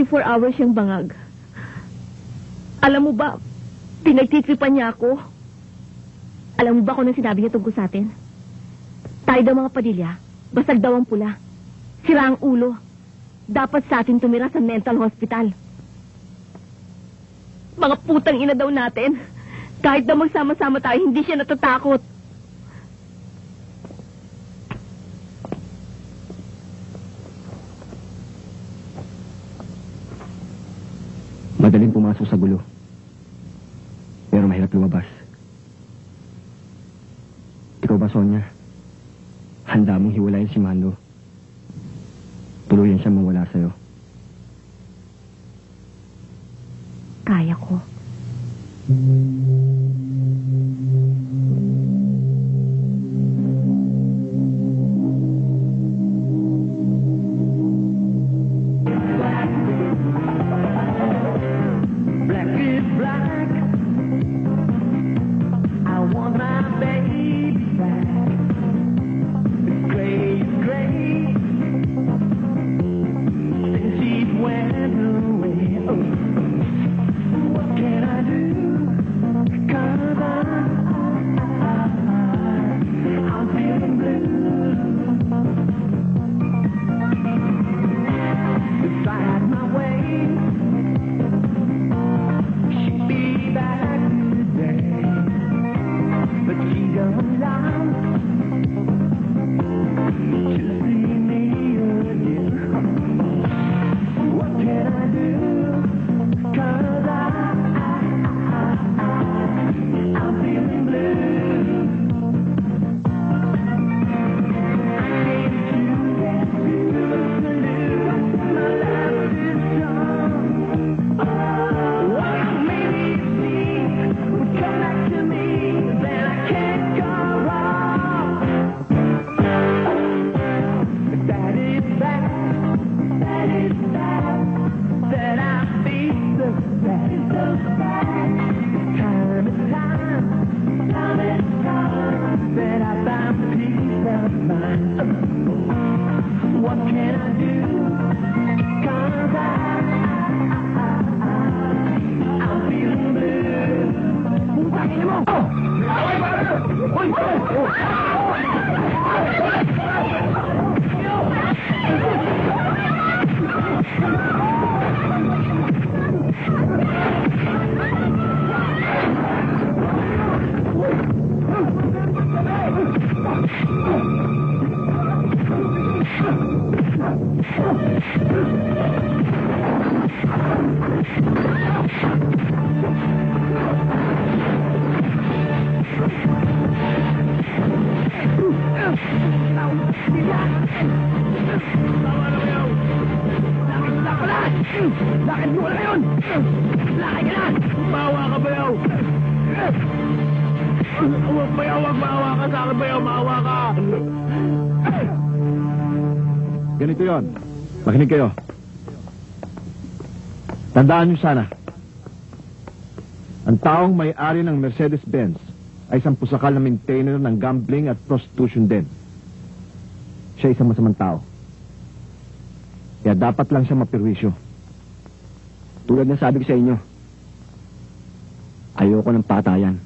24 hours siyang bangag. Alam mo ba, pinagtitripan niya ako. Alam mo ba kung anong sinabi niya tungkol sa atin? Tayo daw mga Padilla, basag daw ang pula. Sira ang ulo. Dapat sa atin tumira sa mental hospital. Mga putang ina daw natin. Kahit daw magsama-sama tayo, hindi siya natatakot. Madaling pumasok sa gulo. Pero mahirap lumabas. Ikaw ba, Sonia? Handa mong hiwalayin si Mando. Tuluyan siya mawala sa'yo. Kaya ko. Ganito yon. Makinig kayo. Tandaan nyo sana, ang taong may-ari ng Mercedes-Benz ay isang pusakal na maintainer ng gambling at prostitution din. Siya isang masamang tao. Kaya dapat lang siya mapirwisyo. Tulad ng sabi ko sa inyo, ayoko ng patayan.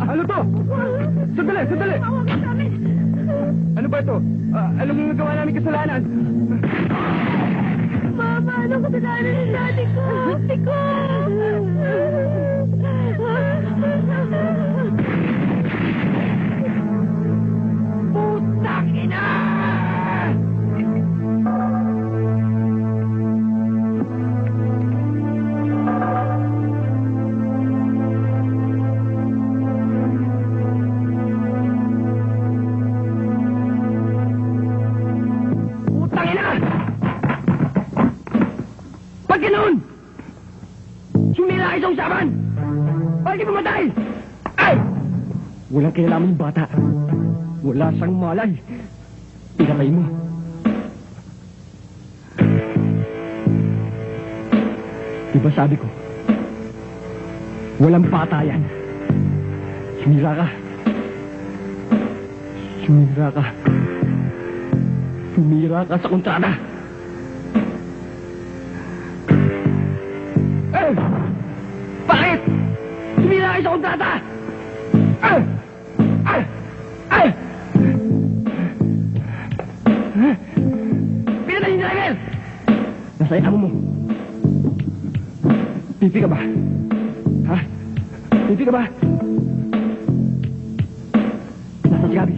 Ano to? Sandali, sandali! Ano ba ito? Alam mo nagawa namin kasalanan? Mama, ano kasalanan ng daddy ko? Ate ko! Putang ina! Bakit pumatay? Ay! Walang kinalaman yung bata. Wala siyang malay. Pinatay mo. Diba sabi ko, walang patayan. Sumira ka. Sumira ka. Sumira ka sa kontrata. Eh! Bakit? Sumira kayo sa kontrata! Ay! Ay! Ay! Pinatay yung driver! Nasa amo mo. Pipi ka ba? Ha? Pipi ka ba? Nasa si Gabi.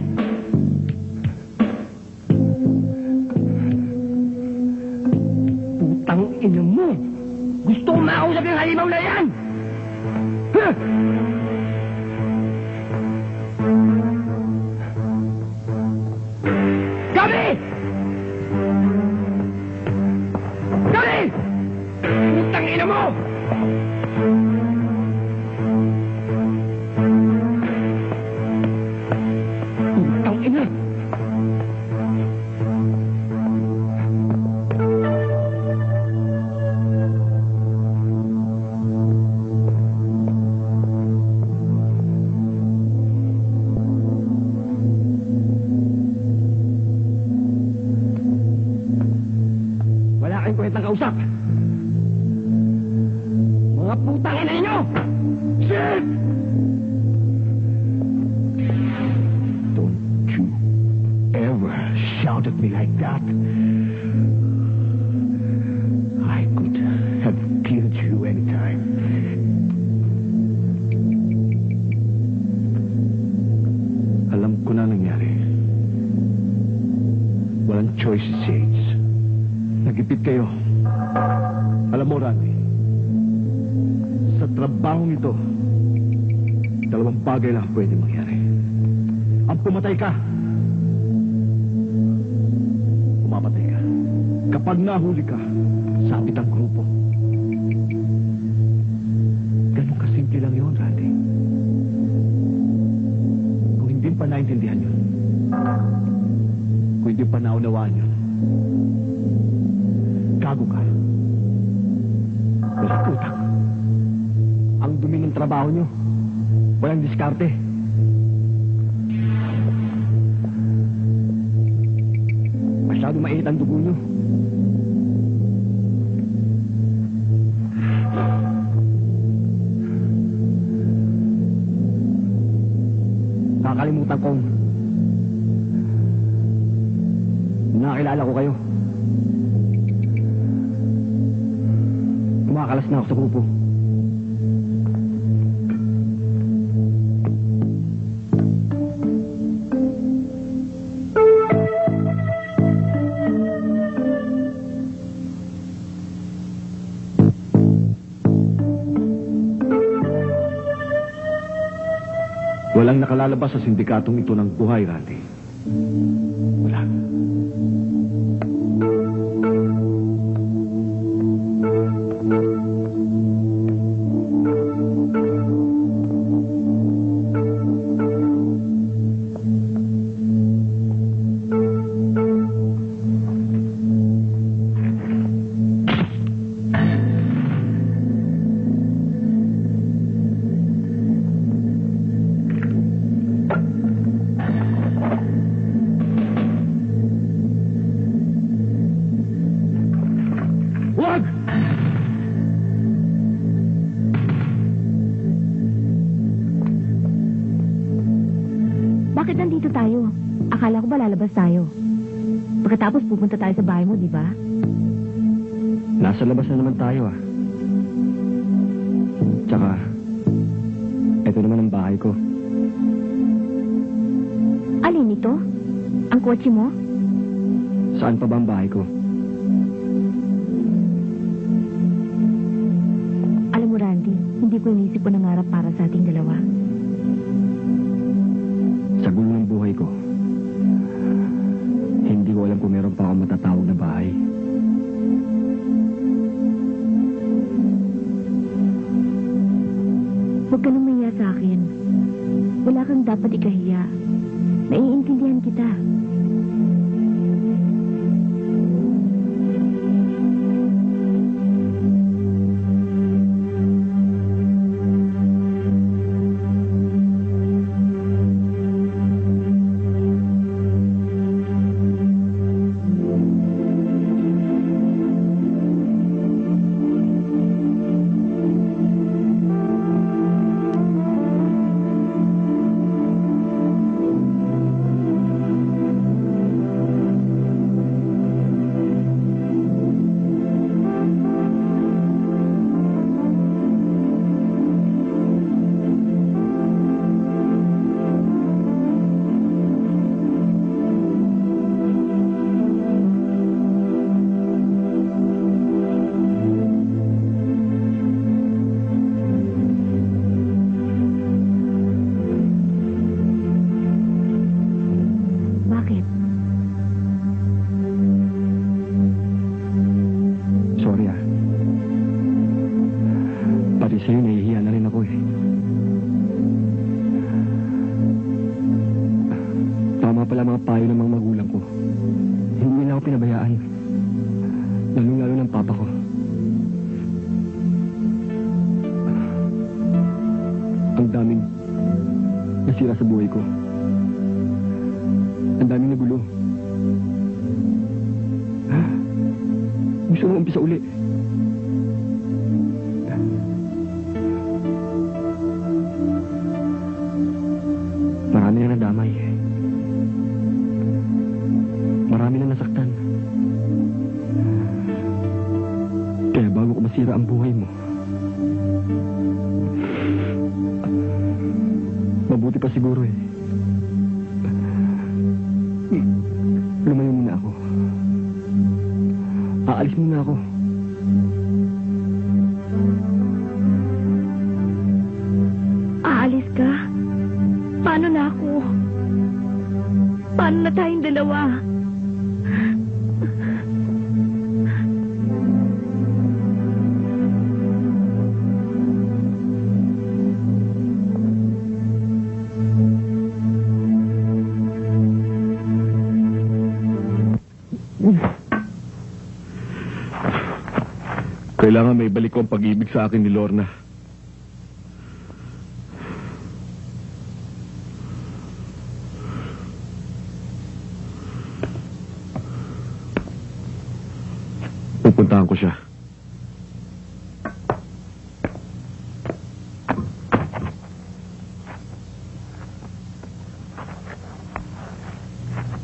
Putang ina mo! Gusto kong makausap yung halimaw na yan! Ha? Gabi! Gabi! Putang ina mo! Putang ina! Wala kayong kwentang kausap! Mga putang ina ninyo! Shit! Don't you ever shout at me like that. I could have killed you anytime. Alam ko na nangyari. Walang choice si Sage. Nagipit kayo. Alam mo, Randy, sa trabahong ito, dalawang bagay lang pwede mangyari. Ang pumatay ka, umapatay ka. Kapag nahuli ka, sabit ang grupo. Ganun kasimple lang yun, Randy. Kung hindi pa naintindihan yun, kung hindi pa naunawaan yun, gago ka. Walang utang. Ang dumi ng trabaho nyo. Walang diskarte. Masyado mainit ang dugo nyo. Nakakalimutan kong nakakilala ko kayo. Kumakalas na ako sa grupo. Walang nakalalabas sa sindikatong ito ng buhay, Randy. Wala. Wag! Bakit nandito tayo? Akala ko ba lalabas tayo? Pagkatapos pupunta tayo sa bahay mo, di ba? Nasa labas na naman tayo ah. Tsaka, ito naman ang bahay ko. Alin ito? Ang kotse mo? Saan pa ba ang bahay ko? Alam mo, Randy, hindi ko inisip ko nangarap para sa ating dalawa. Sa gulo ng buhay ko, hindi ko alam kung meron pa akong matatawag na bahay. Huwag ka nang kang mahiya sa akin. Wala kang dapat ikahiya. Naiintindihan kita. Bakit? Sorry Pati sa'yo, nahihiya na rin ako eh. Tama pala mga payo ng mga magulang ko. Hindi nila ako pinabayaan. Lalo-lalo ng papa ko. Ang daming nasira sa buhay ko. Ang daming nagulo. Gusto mo umpisa uli. Marami na nadamay. Marami na nasaktan. Kaya bago ko masira ang buhay mo, mabuti pa siguro eh. Lumayo muna ako. Aalis muna ako. Aalis ka? Paano na ako? Paano na tayong dalawa? Kailangan may balik ko ang pag-ibig sa akin ni Lorna. Pupuntahan ko siya.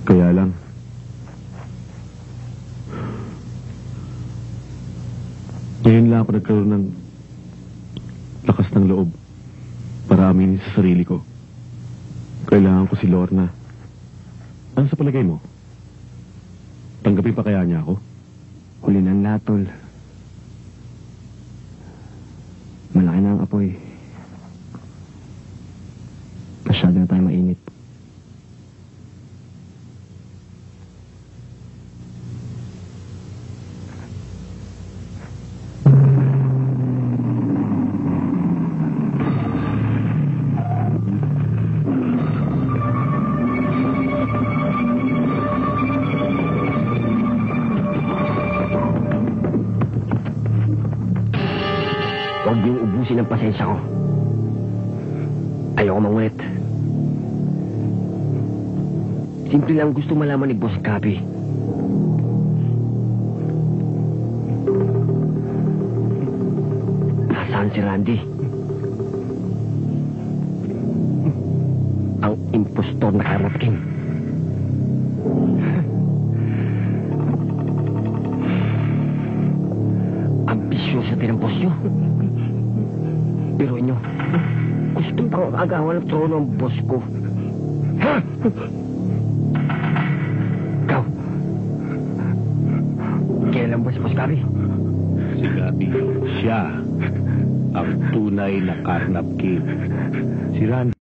Kaya lang, ngayon lang ako nagkaroon ng lakas ng loob para aminin sa sarili ko. Kailangan ko si Lorna. Ano sa palagay mo? Tanggapin pa kaya niya ako? Huli ng latol. Malaki na ang apoy. Masyado na tayo mainit. Huwag niyong ubusin ang pasensya ko. Ayoko mangulit. Simple lang gusto malaman ni Boss Gabi. Nasaan si Randy? Ang impostor na Karnap King. Ambisyosa din ang boss niyo. Pero inyo, gusto pang agawan ng trono ang boss ko. Ha? Ikaw, kailan ba si Boss Gabi? Si Gabi, siya ang tunay na Karnap King. Si Randy